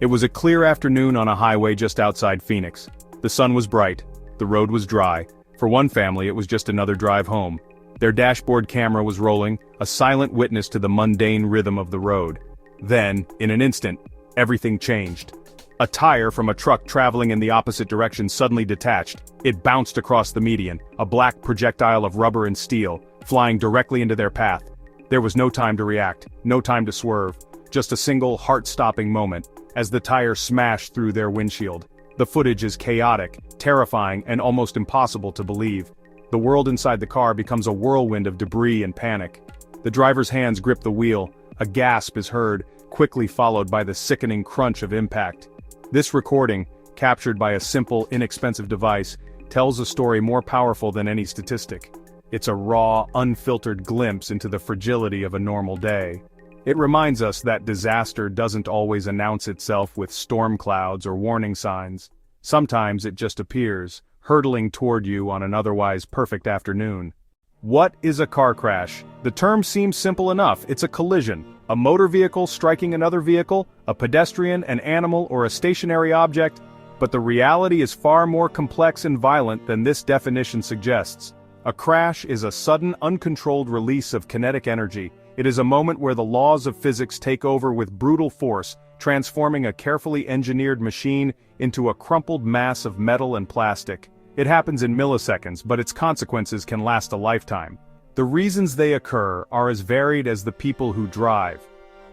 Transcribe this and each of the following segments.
It was a clear afternoon on a highway just outside Phoenix. The sun was bright. The road was dry. For one family, it was just another drive home. Their dashboard camera was rolling, a silent witness to the mundane rhythm of the road. Then, in an instant, everything changed. A tire from a truck traveling in the opposite direction suddenly detached. It bounced across the median, a black projectile of rubber and steel, flying directly into their path. There was no time to react, no time to swerve, just a single heart-stopping moment, as the tire smashed through their windshield. The footage is chaotic, terrifying, and almost impossible to believe. The world inside the car becomes a whirlwind of debris and panic. The driver's hands grip the wheel, a gasp is heard, quickly followed by the sickening crunch of impact. This recording, captured by a simple, inexpensive device, tells a story more powerful than any statistic. It's a raw, unfiltered glimpse into the fragility of a normal day. It reminds us that disaster doesn't always announce itself with storm clouds or warning signs. Sometimes it just appears, hurtling toward you on an otherwise perfect afternoon. What is a car crash? The term seems simple enough. It's a collision. A motor vehicle striking another vehicle, a pedestrian, an animal, or a stationary object. But the reality is far more complex and violent than this definition suggests. A crash is a sudden, uncontrolled release of kinetic energy. It is a moment where the laws of physics take over with brutal force, transforming a carefully engineered machine into a crumpled mass of metal and plastic. It happens in milliseconds, but its consequences can last a lifetime. The reasons they occur are as varied as the people who drive.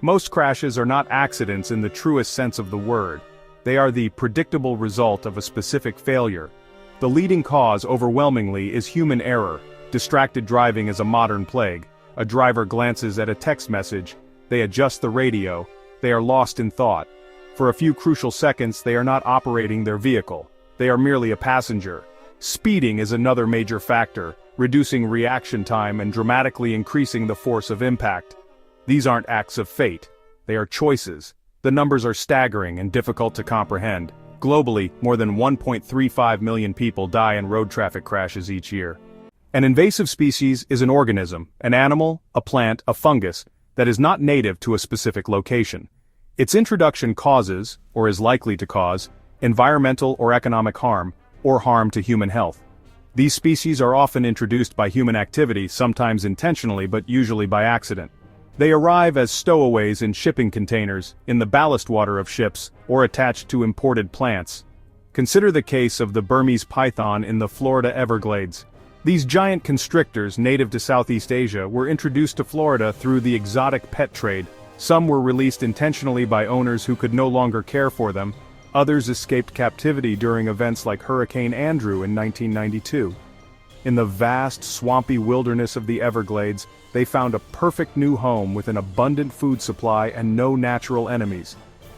Most crashes are not accidents in the truest sense of the word. They are the predictable result of a specific failure. The leading cause, overwhelmingly, is human error. Distracted driving is a modern plague. A driver glances at a text message, they adjust the radio, they are lost in thought. For a few crucial seconds, they are not operating their vehicle. They are merely a passenger. Speeding is another major factor, reducing reaction time and dramatically increasing the force of impact. These aren't acts of fate. They are choices. The numbers are staggering and difficult to comprehend. Globally, more than 1.35 million people die in road traffic crashes each year. An invasive species is an organism, an animal, a plant, a fungus, that is not native to a specific location. Its introduction causes, or is likely to cause, environmental or economic harm, or harm to human health. These species are often introduced by human activity, sometimes intentionally but usually by accident. They arrive as stowaways in shipping containers, in the ballast water of ships, or attached to imported plants. Consider the case of the Burmese python in the Florida Everglades. These giant constrictors, native to Southeast Asia, were introduced to Florida through the exotic pet trade. Some were released intentionally by owners who could no longer care for them. Others escaped captivity during events like Hurricane Andrew in 1992. In the vast, swampy wilderness of the Everglades, they found a perfect new home with an abundant food supply and no natural enemies.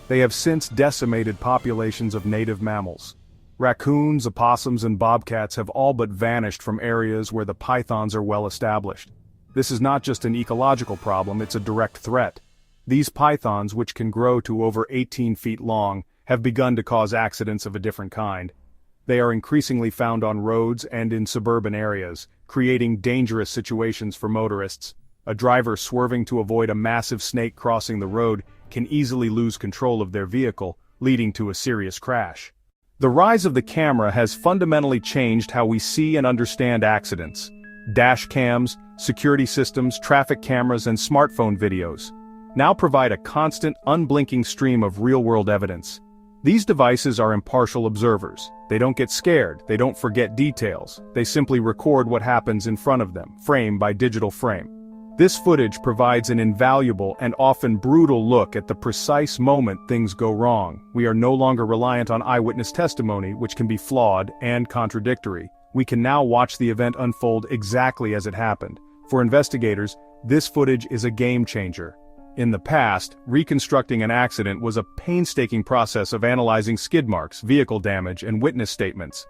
They have since decimated populations of native mammals. Raccoons, opossums, and bobcats have all but vanished from areas where the pythons are well established. This is not just an ecological problem, it's a direct threat. These pythons, which can grow to over 18 feet long, have begun to cause accidents of a different kind. They are increasingly found on roads and in suburban areas, creating dangerous situations for motorists. A driver swerving to avoid a massive snake crossing the road can easily lose control of their vehicle, leading to a serious crash. The rise of the camera has fundamentally changed how we see and understand accidents. Dash cams, security systems, traffic cameras, and smartphone videos now provide a constant, unblinking stream of real-world evidence. These devices are impartial observers. They don't get scared, they don't forget details, they simply record what happens in front of them, frame by digital frame. This footage provides an invaluable and often brutal look at the precise moment things go wrong. We are no longer reliant on eyewitness testimony, which can be flawed and contradictory. We can now watch the event unfold exactly as it happened. For investigators, this footage is a game changer. In the past, reconstructing an accident was a painstaking process of analyzing skid marks, vehicle damage, and witness statements.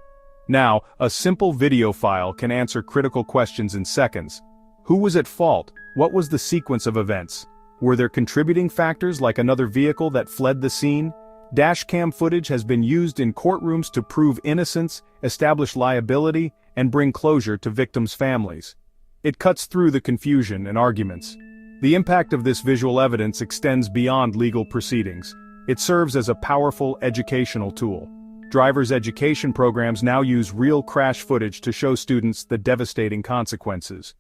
Now, a simple video file can answer critical questions in seconds. Who was at fault? What was the sequence of events? Were there contributing factors like another vehicle that fled the scene? Dashcam footage has been used in courtrooms to prove innocence, establish liability, and bring closure to victims' families. It cuts through the confusion and arguments. The impact of this visual evidence extends beyond legal proceedings. It serves as a powerful educational tool. Drivers' education programs now use real crash footage to show students the devastating consequences.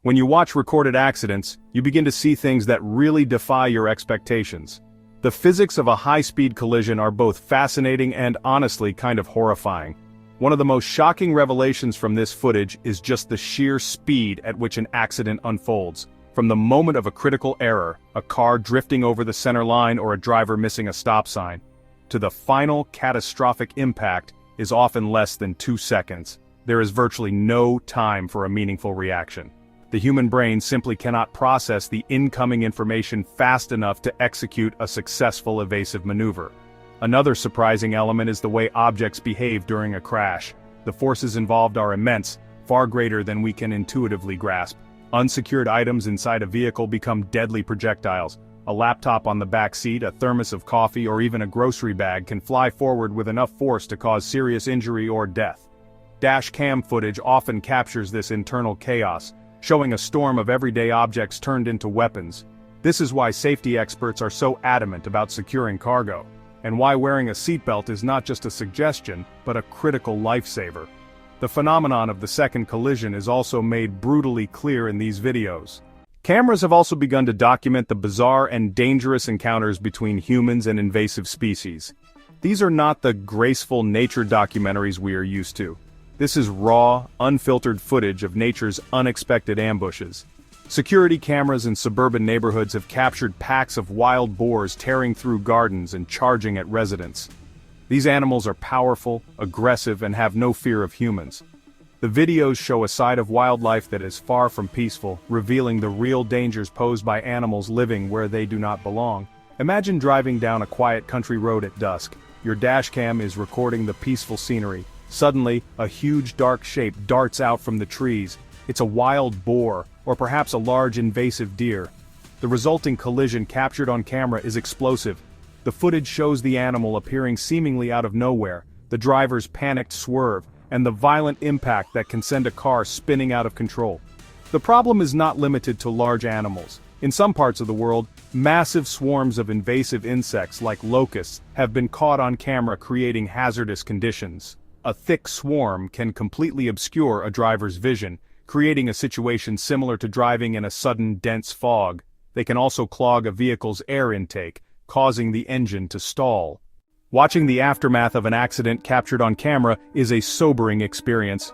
When you watch recorded accidents, you begin to see things that really defy your expectations. The physics of a high-speed collision are both fascinating and honestly kind of horrifying. One of the most shocking revelations from this footage is just the sheer speed at which an accident unfolds. From the moment of a critical error, a car drifting over the center line or a driver missing a stop sign, to the final catastrophic impact is often less than 2 seconds. There is virtually no time for a meaningful reaction. The human brain simply cannot process the incoming information fast enough to execute a successful evasive maneuver. Another surprising element is the way objects behave during a crash. The forces involved are immense, far greater than we can intuitively grasp. Unsecured items inside a vehicle become deadly projectiles. A laptop on the back seat, a thermos of coffee, or even a grocery bag can fly forward with enough force to cause serious injury or death. Dash cam footage often captures this internal chaos, showing a storm of everyday objects turned into weapons. This is why safety experts are so adamant about securing cargo, and why wearing a seatbelt is not just a suggestion, but a critical lifesaver. The phenomenon of the second collision is also made brutally clear in these videos. Cameras have also begun to document the bizarre and dangerous encounters between humans and invasive species. These are not the graceful nature documentaries we are used to. This is raw, unfiltered footage of nature's unexpected ambushes. Security cameras in suburban neighborhoods have captured packs of wild boars tearing through gardens and charging at residents. These animals are powerful, aggressive, and have no fear of humans. The videos show a side of wildlife that is far from peaceful, revealing the real dangers posed by animals living where they do not belong. Imagine driving down a quiet country road at dusk. Your dashcam is recording the peaceful scenery. Suddenly, a huge dark shape darts out from the trees. It's a wild boar, or perhaps a large invasive deer. The resulting collision captured on camera is explosive. The footage shows the animal appearing seemingly out of nowhere, the driver's panicked swerve, and the violent impact that can send a car spinning out of control. The problem is not limited to large animals. In some parts of the world, massive swarms of invasive insects like locusts have been caught on camera creating hazardous conditions. A thick swarm can completely obscure a driver's vision, creating a situation similar to driving in a sudden dense fog. They can also clog a vehicle's air intake, causing the engine to stall. Watching the aftermath of an accident captured on camera is a sobering experience.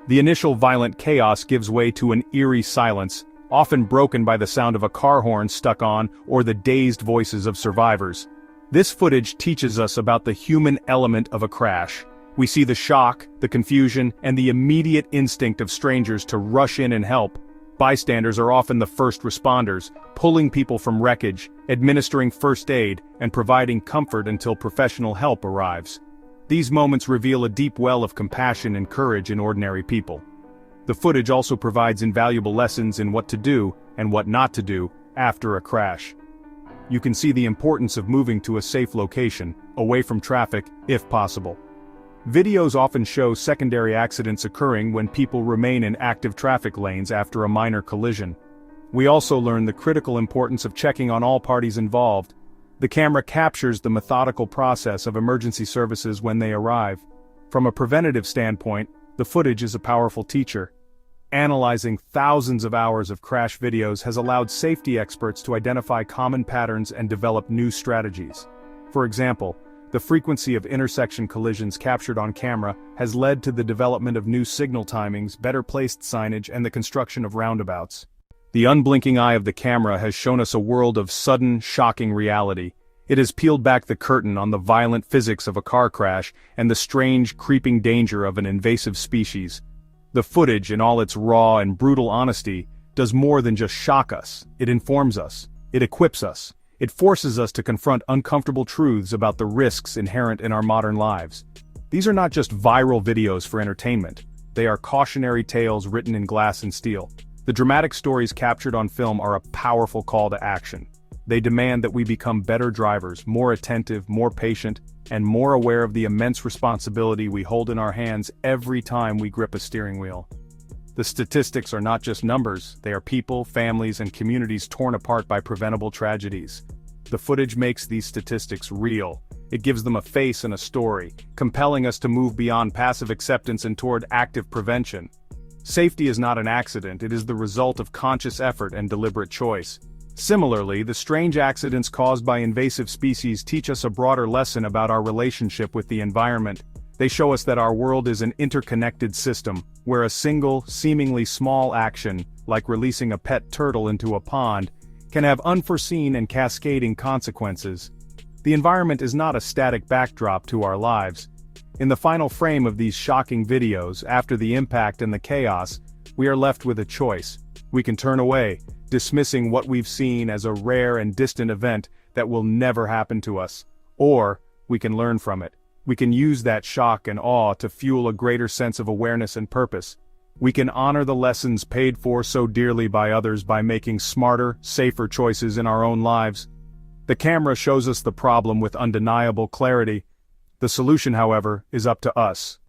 The initial violent chaos gives way to an eerie silence, often broken by the sound of a car horn stuck on or the dazed voices of survivors. This footage teaches us about the human element of a crash. We see the shock, the confusion, and the immediate instinct of strangers to rush in and help. Bystanders are often the first responders, pulling people from wreckage, administering first aid, and providing comfort until professional help arrives. These moments reveal a deep well of compassion and courage in ordinary people. The footage also provides invaluable lessons in what to do and what not to do after a crash. You can see the importance of moving to a safe location, away from traffic, if possible. Videos often show secondary accidents occurring when people remain in active traffic lanes after a minor collision. We also learn the critical importance of checking on all parties involved. The camera captures the methodical process of emergency services when they arrive. From a preventative standpoint, the footage is a powerful teacher. Analyzing thousands of hours of crash videos has allowed safety experts to identify common patterns and develop new strategies. For example, the frequency of intersection collisions captured on camera has led to the development of new signal timings, better placed signage, and the construction of roundabouts. The unblinking eye of the camera has shown us a world of sudden, shocking reality. It has peeled back the curtain on the violent physics of a car crash and the strange, creeping danger of an invasive species. The footage, in all its raw and brutal honesty, does more than just shock us. It informs us. It equips us. It forces us to confront uncomfortable truths about the risks inherent in our modern lives. These are not just viral videos for entertainment. They are cautionary tales written in glass and steel. The dramatic stories captured on film are a powerful call to action. They demand that we become better drivers, more attentive, more patient, and more aware of the immense responsibility we hold in our hands every time we grip a steering wheel. The statistics are not just numbers, they are people, families, and communities torn apart by preventable tragedies. The footage makes these statistics real. It gives them a face and a story, compelling us to move beyond passive acceptance and toward active prevention. Safety is not an accident, it is the result of conscious effort and deliberate choice. Similarly, the strange accidents caused by invasive species teach us a broader lesson about our relationship with the environment. They show us that our world is an interconnected system, where a single, seemingly small action, like releasing a pet turtle into a pond, can have unforeseen and cascading consequences. The environment is not a static backdrop to our lives. In the final frame of these shocking videos, after the impact and the chaos, we are left with a choice. We can turn away, dismissing what we've seen as a rare and distant event that will never happen to us. Or, we can learn from it. We can use that shock and awe to fuel a greater sense of awareness and purpose. We can honor the lessons paid for so dearly by others by making smarter, safer choices in our own lives. The camera shows us the problem with undeniable clarity. The solution, however, is up to us.